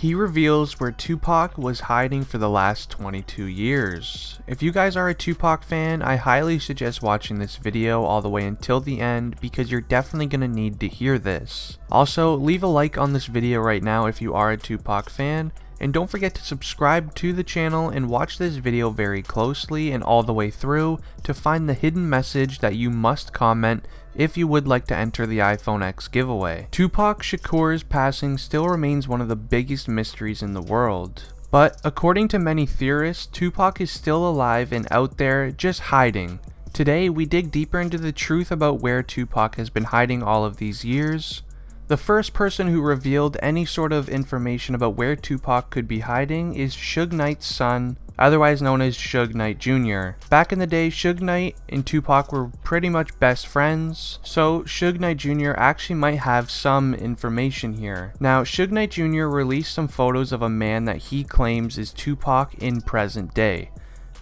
He reveals where Tupac was hiding for the last 22 years. If you guys are a Tupac fan, I highly suggest watching this video all the way until the end because you're definitely going to need to hear this. Also, leave a like on this video right now if you are a Tupac fan, and don't forget to subscribe to the channel and watch this video very closely and all the way through to find the hidden message that you must comment if you would like to enter the iPhone X giveaway. Tupac Shakur's passing still remains one of the biggest mysteries in the world. But according to many theorists, Tupac is still alive and out there just hiding. Today we dig deeper into the truth about where Tupac has been hiding all of these years. The first person who revealed any sort of information about where Tupac could be hiding is Suge Knight's son, otherwise known as Suge Knight Jr. Back in the day, Suge Knight and Tupac were pretty much best friends, so Suge Knight Jr. actually might have some information here. Now, Suge Knight Jr. released some photos of a man that he claims is Tupac in present day.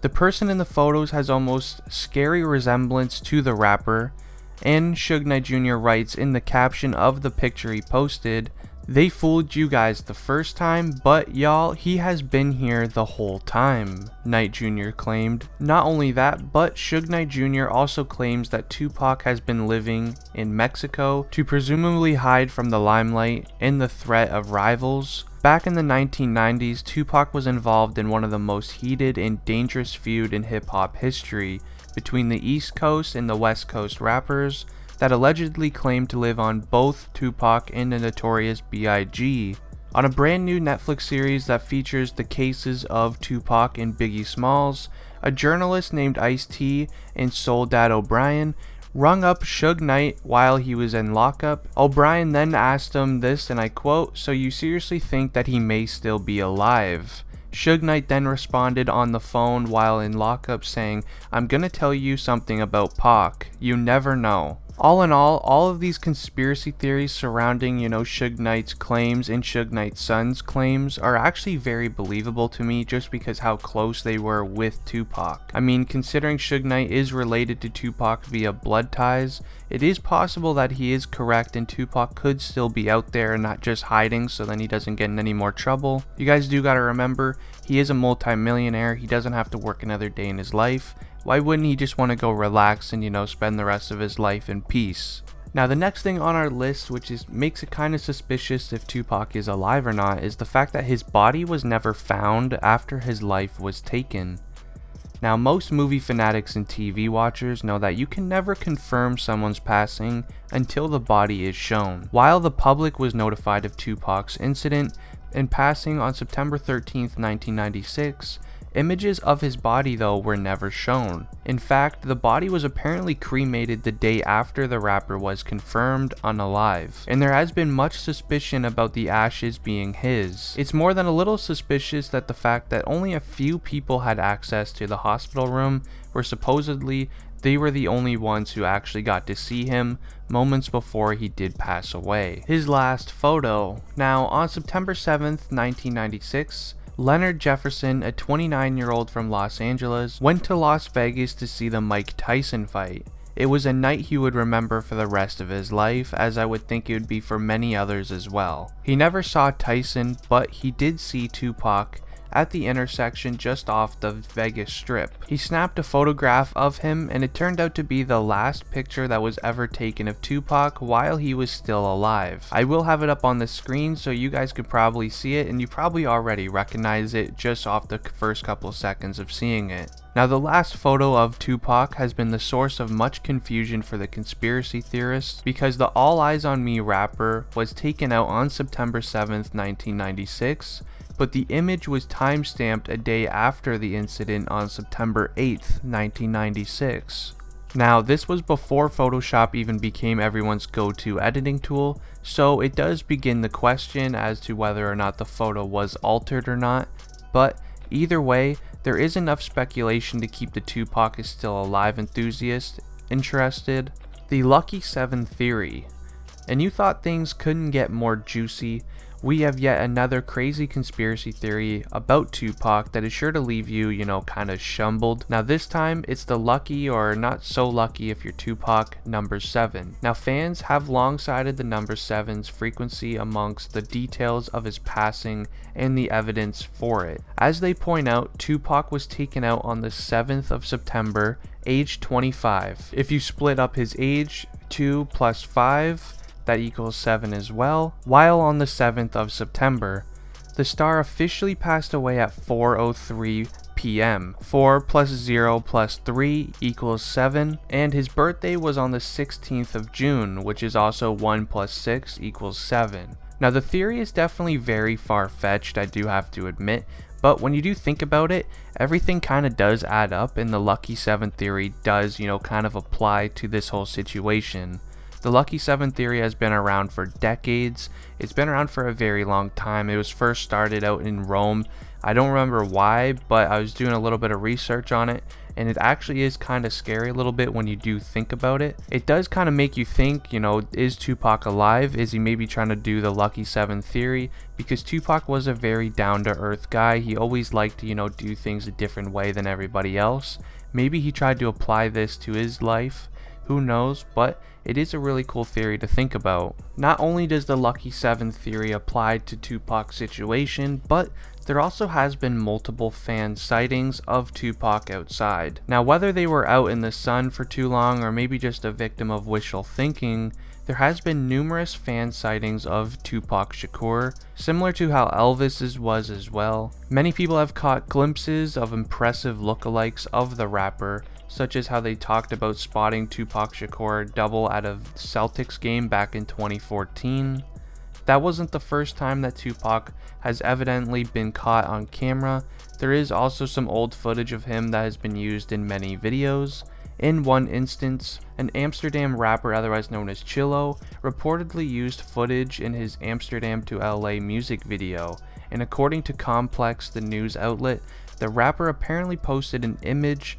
The person in the photos has almost scary resemblance to the rapper, and Suge Knight Jr. writes in the caption of the picture he posted, "They fooled you guys the first time, but y'all, he has been here the whole time," Knight Jr. claimed. Not only that, but Suge Knight Jr. also claims that Tupac has been living in Mexico to presumably hide from the limelight and the threat of rivals. Back in the 1990s, Tupac was involved in one of the most heated and dangerous feud in hip-hop history between the East Coast and the West Coast rappers that allegedly claimed to live on both Tupac and the notorious B.I.G. On a brand new Netflix series that features the cases of Tupac and Biggie Smalls, a journalist named Ice-T and Soul Dad O'Brien rung up Suge Knight while he was in lockup. O'Brien then asked him this, and I quote, "So you seriously think that he may still be alive?" Suge Knight then responded on the phone while in lockup saying, "I'm gonna tell you something about Pac. You never know." All in all of these conspiracy theories surrounding, Suge Knight's claims and Suge Knight's son's claims are actually very believable to me just because how close they were with Tupac. I mean, considering Suge Knight is related to Tupac via blood ties, it is possible that he is correct and Tupac could still be out there and not just hiding so then he doesn't get in any more trouble. You guys do gotta remember, he is a multi-millionaire, he doesn't have to work another day in his life. Why wouldn't he just want to go relax and, spend the rest of his life in peace? Now, the next thing on our list, which makes it kind of suspicious if Tupac is alive or not, is the fact that his body was never found after his life was taken. Now, most movie fanatics and TV watchers know that you can never confirm someone's passing until the body is shown. While the public was notified of Tupac's incident and passing on September 13th, 1996, images of his body though were never shown. In fact, the body was apparently cremated the day after the rapper was confirmed unalive, and there has been much suspicion about the ashes being his. It's more than a little suspicious that the fact that only a few people had access to the hospital room, where supposedly they were the only ones who actually got to see him moments before he did pass away. His last photo. Now, on September 7th, 1996, Leonard Jefferson, a 29-year-old from Los Angeles, went to Las Vegas to see the Mike Tyson fight. It was a night he would remember for the rest of his life, as I would think it would be for many others as well. He never saw Tyson, but he did see Tupac at the intersection just off the Vegas Strip. He snapped a photograph of him, and it turned out to be the last picture that was ever taken of Tupac while he was still alive. I will have it up on the screen so you guys could probably see it, and you probably already recognize it just off the first couple seconds of seeing it. Now, the last photo of Tupac has been the source of much confusion for the conspiracy theorists because the All Eyez on Me rapper was taken out on September 7th, 1996, but the image was timestamped a day after the incident on September 8th, 1996. Now, this was before Photoshop even became everyone's go-to editing tool, so it does begin the question as to whether or not the photo was altered or not, but either way, there is enough speculation to keep the Tupac is still alive enthusiast interested. The Lucky 7 theory. And you thought things couldn't get more juicy? we have yet another crazy conspiracy theory about Tupac that is sure to leave you, kind of shumbled. Now this time, it's the lucky or not so lucky if you're Tupac number 7. Now fans have long cited the number 7's frequency amongst the details of his passing and the evidence for it. As they point out, Tupac was taken out on the 7th of September, age 25. If you split up his age, 2 plus 5, that equals 7 as well. While on the 7th of September, the star officially passed away at 4:03 p.m. 4 plus 0 plus 3 equals 7, and his birthday was on the 16th of June, which is also 1 plus 6 equals 7. Now the theory is definitely very far-fetched, I do have to admit, but when you do think about it, everything kind of does add up, and the lucky 7 theory does, kind of apply to this whole situation. The lucky 7 theory has been around for decades. It's been around for a very long time. It was first started out in Rome. I don't remember why, but I was doing a little bit of research on it, and it actually is kind of scary a little bit when you do think about it. It does kind of make you think, is Tupac alive? Is he maybe trying to do the lucky 7 theory? Because Tupac was a very down-to-earth guy. He always liked to, do things a different way than everybody else. Maybe he tried to apply this to his life. Who knows? But it is a really cool theory to think about. Not only does the lucky 7 theory apply to Tupac's situation, but there also has been multiple fan sightings of Tupac outside. Now whether they were out in the sun for too long or maybe just a victim of wishful thinking, there has been numerous fan sightings of Tupac Shakur, similar to how Elvis's was as well. Many people have caught glimpses of impressive lookalikes of the rapper, such as how they talked about spotting Tupac Shakur double at a Celtics game back in 2014. That wasn't the first time that Tupac has evidently been caught on camera. There is also some old footage of him that has been used in many videos. In one instance, an Amsterdam rapper otherwise known as Chillo reportedly used footage in his Amsterdam to LA music video, and according to Complex, the news outlet, the rapper apparently posted an image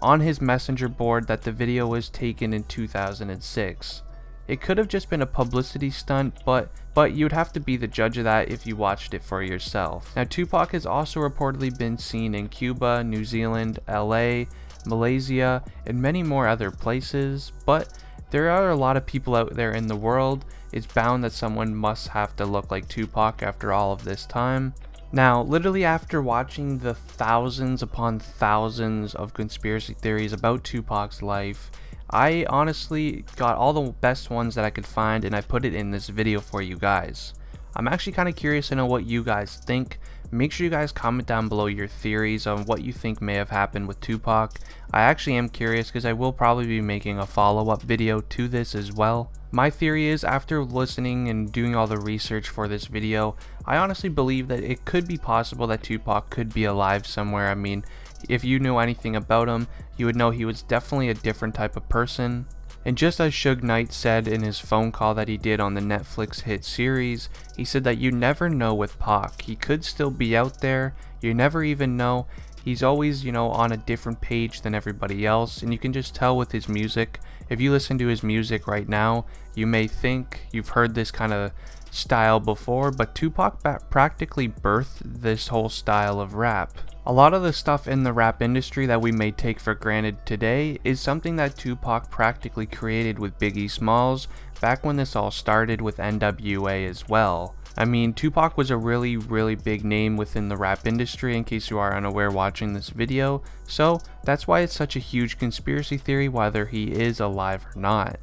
on his messenger board that the video was taken in 2006. It could have just been a publicity stunt, but you'd have to be the judge of that if you watched it for yourself. Now Tupac has also reportedly been seen in Cuba, New Zealand, LA, Malaysia, and many more other places, but there are a lot of people out there in the world. It's bound that someone must have to look like Tupac after all of this time. Now, literally after watching the thousands upon thousands of conspiracy theories about Tupac's life, I honestly got all the best ones that I could find and I put it in this video for you guys. I'm actually kind of curious to know what you guys think. Make sure you guys comment down below your theories on what you think may have happened with Tupac. I actually am curious because I will probably be making a follow-up video to this as well. My theory is, after listening and doing all the research for this video, I honestly believe that it could be possible that Tupac could be alive somewhere. I mean, if you knew anything about him, you would know he was definitely a different type of person. And just as Suge Knight said in his phone call that he did on the Netflix hit series, he said that you never know with Pac. He could still be out there, you never even know. He's always, on a different page than everybody else, and you can just tell with his music. If you listen to his music right now, you may think you've heard this kind of style before, but Tupac practically birthed this whole style of rap. A lot of the stuff in the rap industry that we may take for granted today is something that Tupac practically created with Biggie Smalls back when this all started with NWA as well. I mean, Tupac was a really big name within the rap industry, in case you are unaware watching this video, so that's why it's such a huge conspiracy theory whether he is alive or not.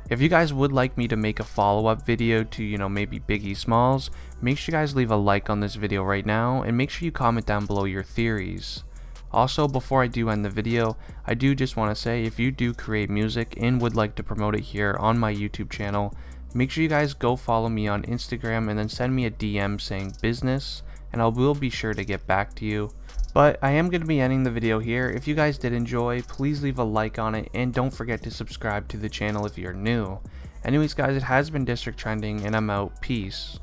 If you guys would like me to make a follow-up video to, maybe Biggie Smalls, make sure you guys leave a like on this video right now, and make sure you comment down below your theories. Also, before I do end the video, I do just want to say, if you do create music and would like to promote it here on my YouTube channel, make sure you guys go follow me on Instagram and then send me a DM saying business, and I will be sure to get back to you. But I am going to be ending the video here. If you guys did enjoy, please leave a like on it, and don't forget to subscribe to the channel if you're new. Anyways guys, it has been District Trending, and I'm out. Peace.